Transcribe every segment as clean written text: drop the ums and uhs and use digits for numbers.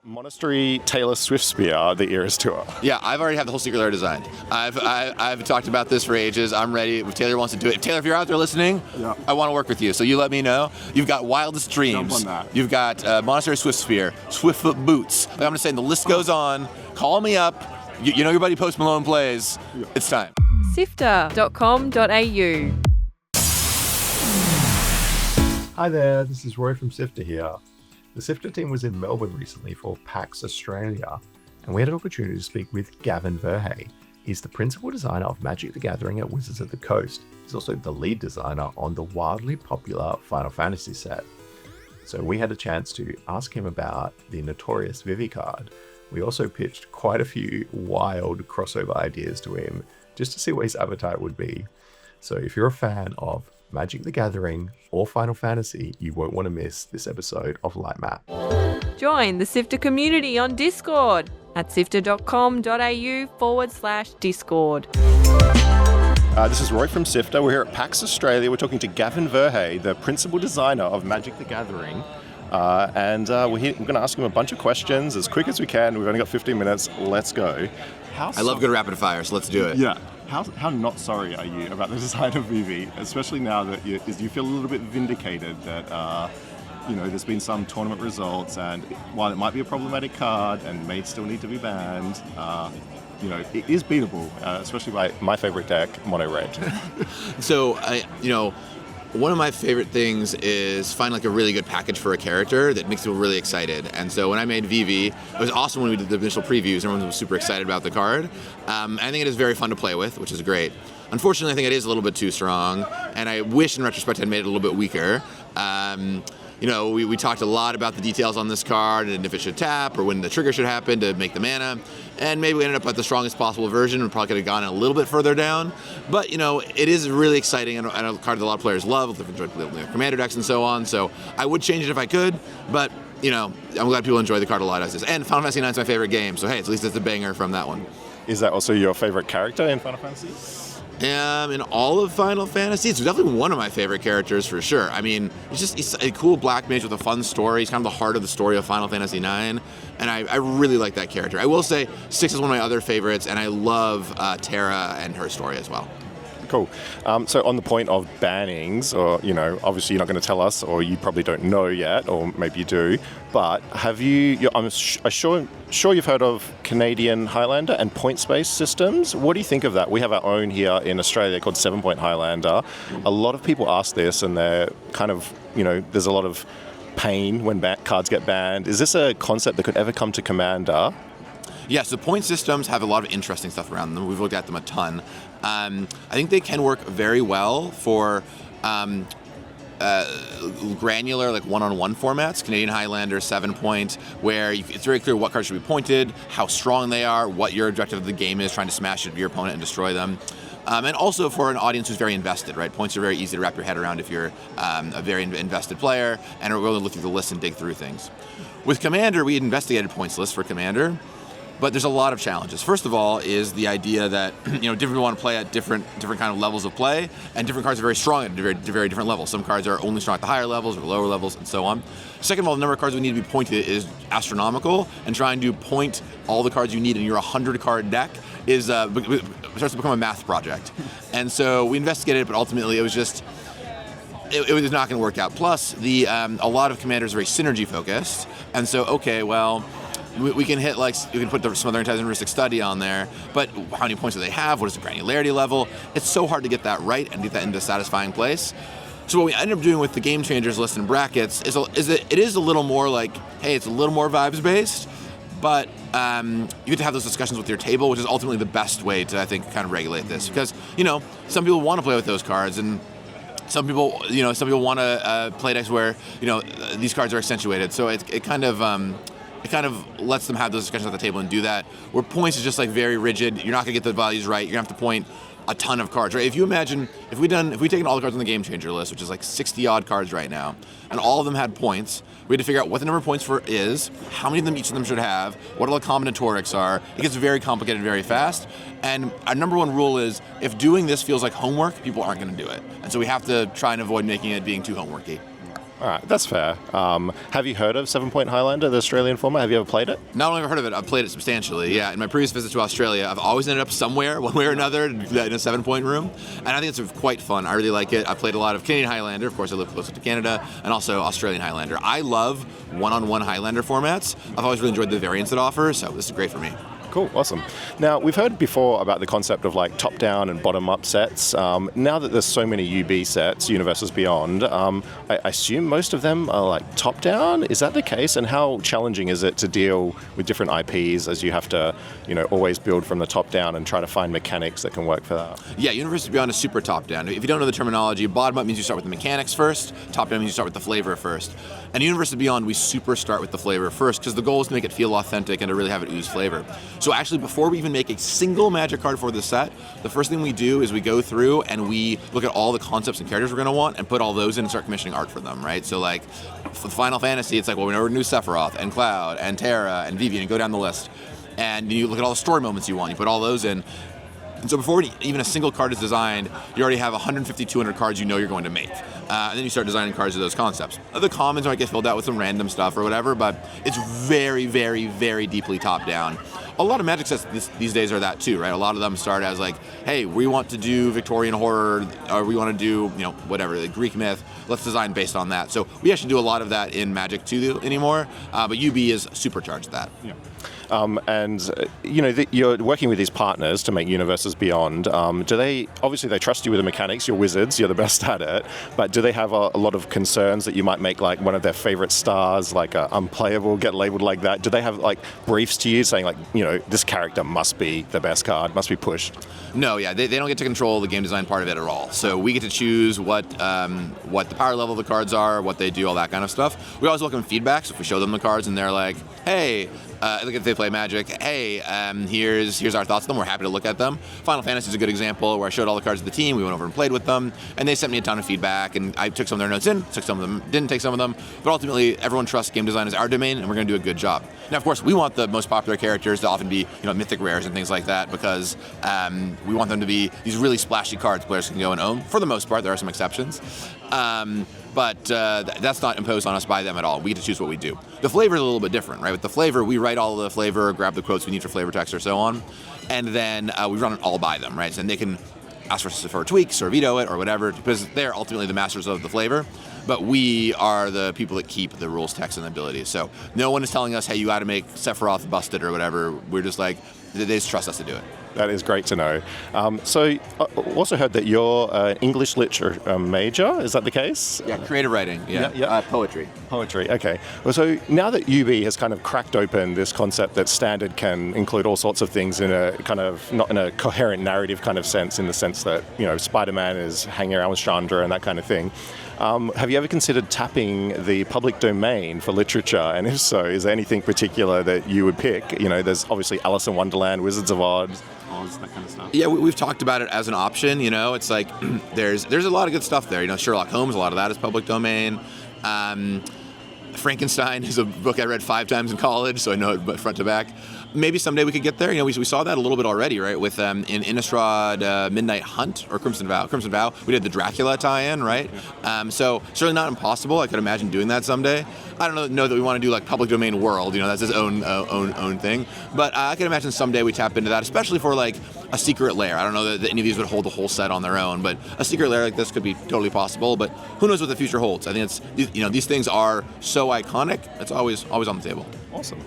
Monastery Taylor Swift Spear, the Eras Tour. Yeah, I've already had the whole secret lair designed. I've talked about this for ages. I'm ready. If Taylor wants to do it. Taylor, if you're out there listening, I want to work with you. So you let me know. You've got Wildest Dreams. Jump on that. You've got Monastery Swift Spear, Swiftfoot Boots. Like I'm just saying, the list goes on. Call me up. You know your buddy Post Malone plays. Yeah. It's time. SIFTER.com.au. Hi there, this is Roy from SIFTER here. The SIFTER team was in Melbourne recently for PAX Australia, and we had an opportunity to speak with Gavin Verhey. He's the principal designer of Magic the Gathering at Wizards of the Coast. He's also the lead designer on the wildly popular Final Fantasy set. So we had a chance to ask him about the notorious Vivi card. We also pitched quite a few wild crossover ideas to him, just to see what his appetite would be. So if you're a fan of Magic the Gathering or Final Fantasy, you won't want to miss this episode of Lightmap. Join the SIFTER community on Discord at sifter.com.au/Discord. This is Roy from SIFTER. We're here at PAX Australia. We're talking to Gavin Verhey, the principal designer of Magic the Gathering. And we're going to ask him a bunch of questions as quick as we can. We've only got 15 minutes. Let's go. I love good rapid fire, so let's do it. Yeah. How not sorry are you about the design of Vivi, especially now that you feel a little bit vindicated that there's been some tournament results, and while it might be a problematic card and may still need to be banned, it is beatable, especially by my favorite deck, Mono Red. So one of my favorite things is find like a really good package for a character that makes people really excited. And so when I made Vivi, it was awesome when we did the initial previews. Everyone was super excited about the card. I think it is very fun to play with, which is great. Unfortunately, I think it is a little bit too strong, and I wish in retrospect I'd made it a little bit weaker. We talked a lot about the details on this card and if it should tap or when the trigger should happen to make the mana. And maybe we ended up at the strongest possible version. We probably could have gone a little bit further down. But, it is really exciting and a card that a lot of players love. They've enjoyed their commander decks and so on. So I would change it if I could. But, I'm glad people enjoy the card a lot as is. And Final Fantasy IX is my favorite game. So, hey, at least it's a banger from that one. Is that also your favorite character in Final Fantasy? In all of Final Fantasy, it's definitely one of my favorite characters for sure. I mean, it's a cool black mage with a fun story. He's kind of the heart of the story of Final Fantasy IX, and I really like that character. I will say, Six is one of my other favorites, and I love Terra and her story as well. Cool. So on the point of bannings, or, obviously you're not going to tell us, or you probably don't know yet, or maybe you do, but have I'm sure you've heard of Canadian Highlander and point-based systems. What do you think of that? We have our own here in Australia called 7 Point Highlander. A lot of people ask this, and they're kind of, there's a lot of pain when cards get banned. Is this a concept that could ever come to Commander? Yes, the point systems have a lot of interesting stuff around them. We've looked at them a ton. I think they can work very well for granular, like one-on-one formats. Canadian Highlander, 7 Point, where it's very clear what cards should be pointed, how strong they are, what your objective of the game is, trying to smash your opponent and destroy them. And also for an audience who's very invested, right? Points are very easy to wrap your head around if you're a very invested player and are willing to look through the list and dig through things. With Commander, we investigated points lists for Commander. But there's a lot of challenges. First of all is the idea that different people want to play at different kind of levels of play, and different cards are very strong at very different levels. Some cards are only strong at the higher levels or lower levels, and so on. Second of all, the number of cards we need to be pointed is astronomical, and trying to point all the cards you need in your 100-card deck is starts to become a math project. And so we investigated it, but ultimately it was just. It was not going to work out. Plus, a lot of commanders are very synergy focused, and so we can hit we can put the Smothering Tides and Heuristic Study on there, but how many points do they have? What is the granularity level? It's so hard to get that right and get that into a satisfying place. So what we ended up doing with the Game Changers list and brackets is it is a little more like, hey, it's a little more vibes based, but you get to have those discussions with your table, which is ultimately the best way to, I think, kind of regulate this, because some people want to play with those cards, and some people want to play decks where these cards are accentuated. So it kind of lets them have those discussions at the table and do that. Where points is just like very rigid. You're not gonna get the values right. You're gonna have to point a ton of cards, right? If you imagine, if we'd taken all the cards on the Game Changer list, which is like 60 odd cards right now, and all of them had points, we had to figure out what the number of points is, how many of them each of them should have, what all the combinatorics are. It gets very complicated very fast. And our number one rule is, if doing this feels like homework, people aren't gonna do it. And so we have to try and avoid making it being too homeworky. All right, that's fair. Have you heard of 7 Point Highlander, the Australian format? Have you ever played it? Not only have I heard of it, I've played it substantially. Yeah, in my previous visit to Australia, I've always ended up somewhere, one way or another, in a 7 Point room. And I think it's quite fun. I really like it. I've played a lot of Canadian Highlander. Of course, I live closer to Canada, and also Australian Highlander. I love one-on-one Highlander formats. I've always really enjoyed the variants it offers, so this is great for me. Cool, awesome. Now, we've heard before about the concept of like top-down and bottom-up sets. Now that there's so many UB sets, Universes Beyond, I assume most of them are like top-down. Is that the case? And how challenging is it to deal with different IPs as you have to, always build from the top down and try to find mechanics that can work for that? Yeah, Universes Beyond is super top-down. If you don't know the terminology, bottom-up means you start with the mechanics first, top-down means you start with the flavor first. And Universes Beyond, we super start with the flavor first because the goal is to make it feel authentic and to really have it ooze flavor. So actually, before we even make a single Magic card for the set, the first thing we do is we go through and we look at all the concepts and characters we're going to want and put all those in and start commissioning art for them, right? So like, for Final Fantasy, it's like, well, we know we're going to do Sephiroth and Cloud and Terra and Vivi, and go down the list. And you look at all the story moments you want, you put all those in. And so before even a single card is designed, you already have 150, 200 cards you know you're going to make. And then you start designing cards of those concepts. The commons might get filled out with some random stuff or whatever, but it's very, very, very deeply top-down. A lot of Magic sets these days are that too, right? A lot of them start as like, hey, we want to do Victorian horror, or we want to do, whatever, the Greek myth. Let's design based on that. So we actually do a lot of that in Magic too anymore, but UB is supercharged that. Yeah. You're working with these partners to make Universes Beyond. Obviously they trust you with the mechanics, you're wizards, you're the best at it, but do they have a lot of concerns that you might make like one of their favorite stars, like unplayable, get labeled like that? Do they have like briefs to you saying like, this character must be the best card, must be pushed? No, yeah, they don't get to control the game design part of it at all. So we get to choose what the power level of the cards are, what they do, all that kind of stuff. We always welcome feedback, so if we show them the cards and they're like, hey, if they play Magic, hey, here's our thoughts on them. We're happy to look at them. Final Fantasy is a good example where I showed all the cards to the team. We went over and played with them, and they sent me a ton of feedback. And I took some of their notes in, took some of them, didn't take some of them. But ultimately, everyone trusts game design is our domain, and we're going to do a good job. Now, of course, we want the most popular characters to often be, mythic rares and things like that because we want them to be these really splashy cards players can go and own. For the most part, there are some exceptions. But that's not imposed on us by them at all. We get to choose what we do. The flavor is a little bit different, right? With the flavor, we write all of the flavor, grab the quotes we need for flavor text or so on, and then we run it all by them, right? And they can ask for tweaks or veto it or whatever, because they're ultimately the masters of the flavor. But we are the people that keep the rules, text, and abilities. So no one is telling us, hey, you got to make Sephiroth busted or whatever. We're just like, they just trust us to do it. That is great to know. So I also heard that you're an English literature major. Is that the case? Yeah, creative writing. Yeah. Poetry. Poetry, okay. Well, so now that UB has kind of cracked open this concept that standard can include all sorts of things in a kind of, not in a coherent narrative kind of sense, in the sense that, Spider-Man is hanging around with Chandra and that kind of thing. Have you ever considered tapping the public domain for literature? And if so, is there anything particular that you would pick? There's obviously Alice in Wonderland, Wizards of Oz, that kind of stuff. Yeah, we've talked about it as an option. It's like there's a lot of good stuff there. Sherlock Holmes, a lot of that is public domain. Frankenstein is a book I read 5 times in college, so I know it front to back. Maybe someday we could get there. We saw that a little bit already, right? With in Innistrad Midnight Hunt or Crimson Vow, we did the Dracula tie-in, right? So certainly not impossible. I could imagine doing that someday. I don't know that we want to do like public domain world. That's his own thing. But I can imagine someday we tap into that, especially for like a secret lair. I don't know that any of these would hold the whole set on their own, but a secret lair like this could be totally possible. But who knows what the future holds? I think these things are so iconic. It's always on the table. Awesome.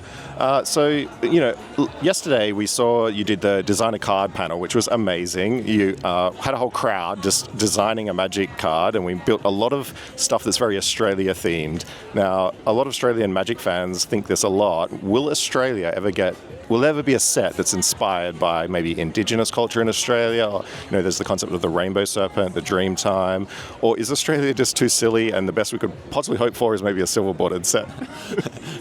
Yesterday we saw you did the design a card panel, which was amazing. You had a whole crowd just designing a Magic card, and we built a lot of stuff that's very Australia themed. Now, a lot of Australian Magic fans think this a lot. Will there ever be a set that's inspired by maybe Indigenous culture in Australia? Or, there's the concept of the Rainbow Serpent, the Dreamtime, or is Australia just too silly and the best we could possibly hope for is maybe a silver bordered set?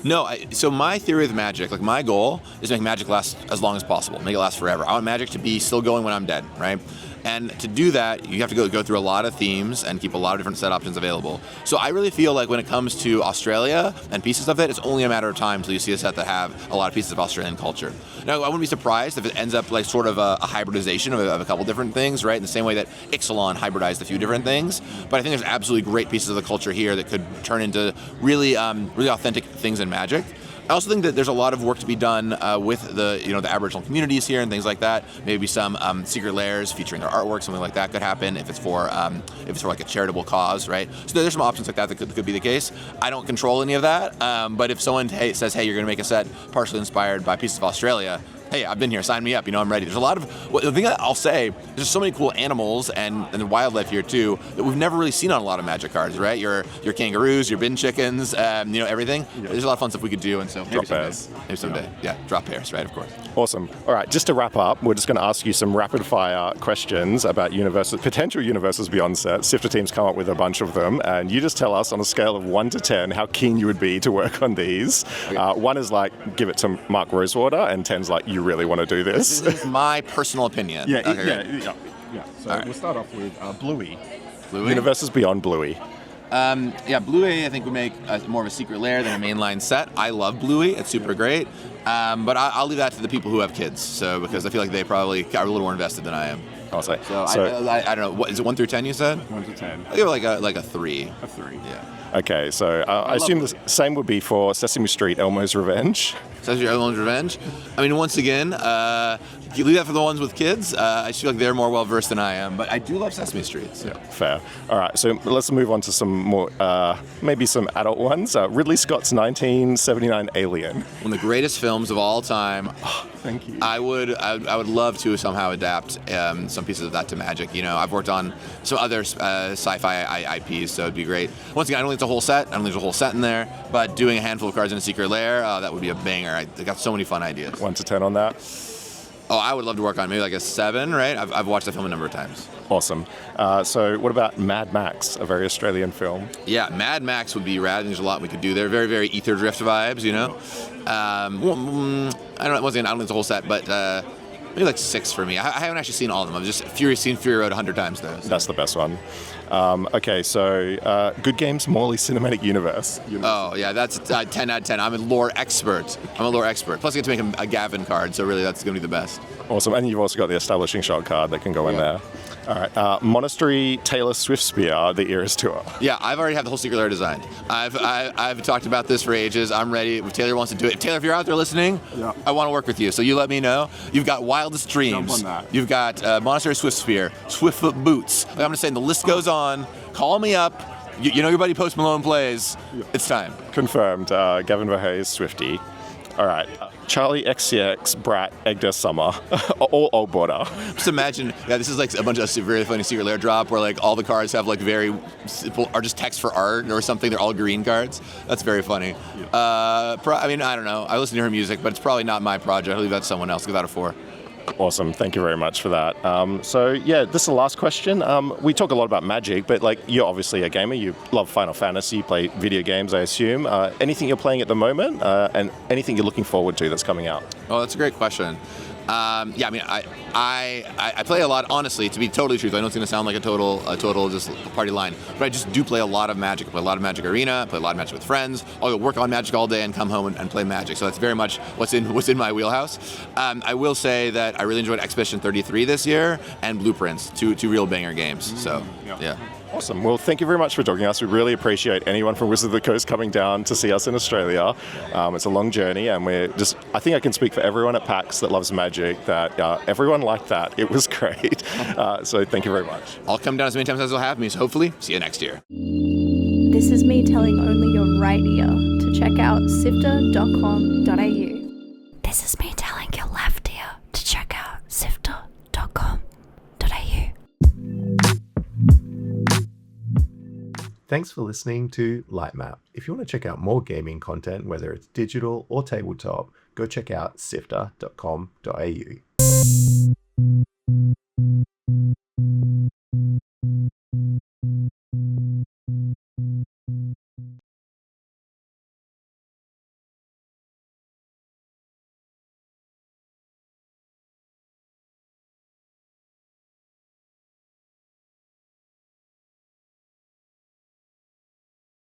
No, so my theory with Magic, like my goal is to make Magic last as long as possible, make it last forever. I want Magic to be still going when I'm dead, right? And to do that, you have to go through a lot of themes and keep a lot of different set options available. So I really feel like when it comes to Australia and pieces of it, it's only a matter of time until you see a set that have a lot of pieces of Australian culture. Now, I wouldn't be surprised if it ends up like sort of a hybridization of a couple different things, right? In the same way that Ixalan hybridized a few different things. But I think there's absolutely great pieces of the culture here that could turn into really authentic things in Magic. I also think that there's a lot of work to be done with the Aboriginal communities here and things like that. Maybe some secret lairs featuring their artwork, something like that could happen if it's for like a charitable cause, right? So there's some options like that could be the case. I don't control any of that, but if someone says, hey, you're going to make a set partially inspired by pieces of Australia, hey, I've been here, sign me up, I'm ready. There's a lot of, the thing that I'll say, there's so many cool animals and wildlife here too that we've never really seen on a lot of Magic cards, right? Your kangaroos, your bin chickens, everything. Yeah. There's a lot of fun stuff we could do, and so maybe someday. Yeah, drop pairs, right, of course. Awesome. All right, just to wrap up, we're just going to ask you some rapid fire questions about potential universes beyond sets. Sifter teams come up with a bunch of them, and you just tell us on a scale of 1 to 10 how keen you would be to work on these. Okay. 1 is like, give it to Mark Rosewater, and 10 is like, you really want to do this? This is my personal opinion. Yeah. So right. We'll start off with Bluey. Universes beyond Bluey. Bluey I think would make more of a secret lair than a mainline set. I love Bluey; it's super great. But I'll leave that to the people who have kids. So because I feel like they probably are a little more invested than I am. I'll say. So I don't know. What is it? 1 through 10? You said 1 to 10. I'll give it like a 3. A 3. Yeah. Okay, so I assume the same would be for Sesame Street, Elmo's Revenge. Sesame Street, Elmo's Revenge. I mean, once again, you leave that for the ones with kids. I just feel like they're more well-versed than I am, but I do love Sesame Street. So. Yeah, fair. All right, so let's move on to some more, maybe some adult ones. Ridley Scott's 1979 Alien. One of the greatest films of all time. Oh, thank you. I would love to somehow adapt some pieces of that to Magic. I've worked on some other sci-fi IPs, so it'd be great. Once again, I don't think it's a whole set. I don't think there's a whole set in there, but doing a handful of cards in a secret lair, that would be a banger. I got so many fun ideas. 1 to 10 on that? Oh, I would love to work on maybe like a 7, right? I've watched that film a number of times. Awesome. So what about Mad Max, a very Australian film? Yeah, Mad Max would be rad. There's a lot we could do there. Very, very Ether Drift vibes, I don't know. Once again, I don't think it's a whole set, but maybe like 6 for me. I haven't actually seen all of them. I've just seen Fury Road 100 times though. So. That's the best one. Okay, so Good Games Morley Cinematic Universe. Oh yeah, that's 10 out of 10. I'm a lore expert. Plus I get to make a Gavin card, so really that's going to be the best. Awesome, and you've also got the Establishing Shot card that can go in there. All right, Monastery Taylor Swift Spear, the Eras Tour. Yeah, I've already have the whole secret lair designed. I've talked about this for ages. I'm ready. If Taylor wants to do it, Taylor, if you're out there listening, I want to work with you. So you let me know. You've got Wildest Dreams. Jump on that. You've got Monastery Swift Spear, Swiftfoot Boots. Like I'm just saying, the list goes on. Call me up. You know your buddy Post Malone plays. Yeah. It's time. Confirmed. Gavin Verhey is Swifty. All right. Charlie XCX, Brat, Egder Summer, all old border. Just imagine, this is like a bunch of really funny secret lair drop where like all the cards have like very simple, are just text for art or something. They're all green cards. That's very funny. Yeah. I don't know. I listen to her music, but it's probably not my project. I'll leave that to someone else. Give that a 4. Awesome. Thank you very much for that. This is the last question. We talk a lot about Magic, but like you're obviously a gamer. You love Final Fantasy, you play video games, I assume. Anything you're playing at the moment, and anything you're looking forward to that's coming out? Oh, that's a great question. I play a lot, honestly, to be totally truthful. I know it's going to sound like a total just party line, but I just do play a lot of Magic. I play a lot of Magic Arena, play a lot of Magic with friends. I'll go work on Magic all day and come home and play Magic. So that's very much what's in my wheelhouse. I will say that I really enjoyed Expedition 33 this year and Blueprints, two real banger games. So, yeah. Awesome. Well, thank you very much for joining us. We really appreciate anyone from Wizard of the Coast coming down to see us in Australia. It's a long journey, and I think I can speak for everyone at PAX that loves Magic, that everyone liked that. It was great. So thank you very much. I'll come down as many times as they'll have me, so hopefully see you next year. This is me telling only your right ear to check out sifter.com.au. This is me telling your left ear to check out sifter.com.au. Thanks for listening to Lightmap. If you want to check out more gaming content, whether it's digital or tabletop, go check out sifter.com.au.